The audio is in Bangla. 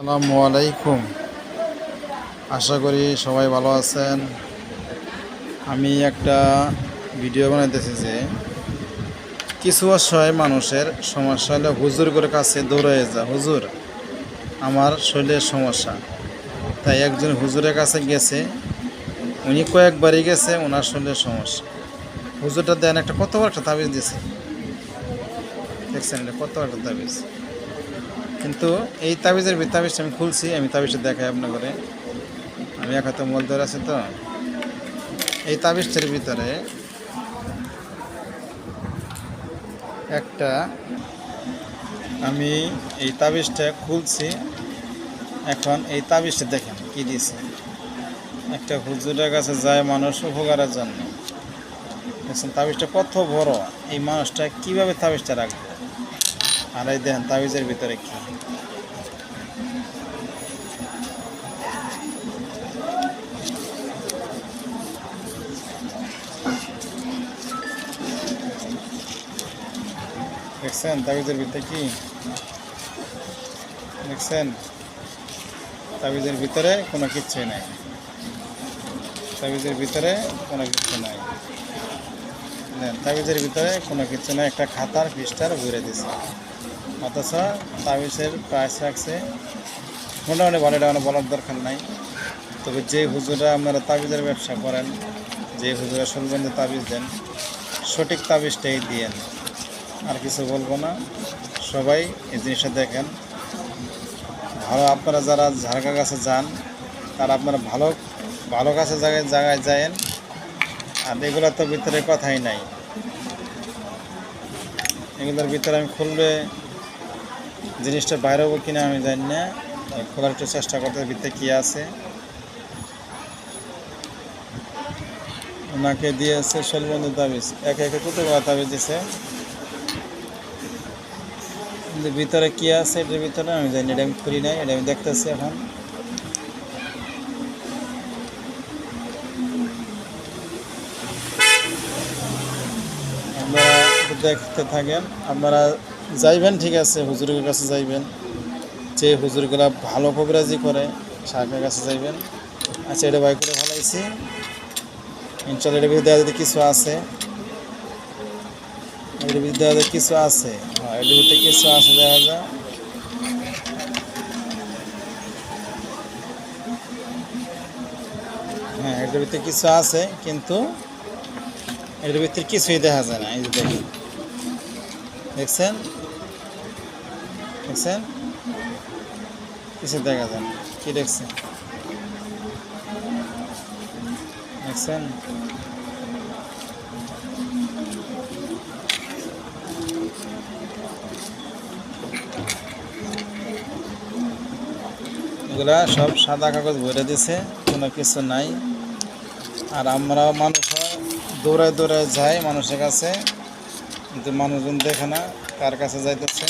আসসালামু আলাইকুম। আশা করি সবাই ভালো আছেন। আমি একটা ভিডিও বানাইতেছি যে কিছু অসহায় মানুষের সমস্যা হলে হুজুর করে কাছে দৌড়ে যায়, হুজুর আমার শরীরের সমস্যা। তাই একজন হুজুরের কাছে গেছে, উনি কয়েকবারই গেছে ওনার শরীরের সমস্যা। হুজুরটা দেন একটা কত বড় একটা তাবিজ দিছে, দেখছেন এটা কত বড় একটা তাবিজ। কিন্তু এই তাবিজের তাবিজটা আমি খুলছি, আমি তাবিজটা দেখাই আপনার করে। আমি এক হাতে মোবাইল ধরে আছি তো। এই তাবিজটার ভিতরে একটা, আমি এই তাবিজটা খুলছি। এখন এই তাবিজটা দেখেন কি দিয়েছে। একটা হুজুরের কাছে যায় মানুষ উপকারের জন্য, দেখছেন তাবিজটা কত বড়। এই মানুষটা কিভাবে তাবিজটা রাখবে। আর এই দেখেন তাবিজের ভিতরে কি, দেখছেন তাবিজের ভিতরে কি দেখছেন। তাবিজের ভিতরে কোনো কিচ্ছুই নাই, তাবিজের ভিতরে কোনো কিছু নাই। তাবিজের ভিতরে কোনো কিছু নাই, একটা খাতার পৃষ্ঠার ঘুরে দিছে। অথচ তাবিজের প্রাইস রাখছে মোটামুটি ভালো, এটা বলার দরকার নাই। তবে যে হুজুরা আপনারা তাবিজের ব্যবসা করেন, যে হুজুরা সুলবন্ধে তাবিজ দেন, সঠিক তাবিজটাই দিয়েন। আর কিছু বলবো না। সবাই এই জিনিসটা দেখেন ভালো। আপনারা যারা ঝাড়কা গাছে যান তারা আপনারা ভালো ভালো গাছের জায়গায় যায়েন। আর এগুলোর তো ভিতরে কথাই নাই, এগুলোর ভিতরে আমি খুললে জিনিসটা বাইরে হবো কিনা আমি জানি না। খোলার একটু চেষ্টা করতে, ভিতরে কী আছে। ওনাকে দিয়েছে সলবন্ধু তাবিজ, একে একে কত বড় তাবিজ দিয়েছে, কিন্তু ভিতরে কী আছে এটার ভিতরে আমি জানি, এটা আমি খুলি নাই, এটা আমি দেখতেছি এখন। আপনারা দেখতে থাকেন। আপনারা যাইবেন, ঠিক আছে, হুজুরের কাছে যাইবেন, যে হুজুরগুলা ভালো কবিরাজি করে সাহেবের কাছে যাইবেন। আচ্ছা, এটা বাই করে ভালাইছি, ইনশাল্লাহ এটার ভিতরে যদি কিছু আছে, এটার ভিতরে কিছু আছে, হ্যাঁ এটার ভিতরে কিছু আছে দেখা যায়। হ্যাঁ এটার ভিতরে কিছু আছে, কিন্তু এটার ভিতরে কিছুই দেখা যায় না। এই যে দেখেন, দেখছেন দেখছেন কিছু দেখা যায় না। কি দেখছেন দেখছেন। এগুলা সব সাদা কাগজ ভরে দিছে, কোনো কিছু নাই। আর আমরা মানুষ দৌড়ায় দৌড়ায় যাই মানুষের কাছে, কিন্তু মানুষজন দেখে না কার কাছে যাইতেছে।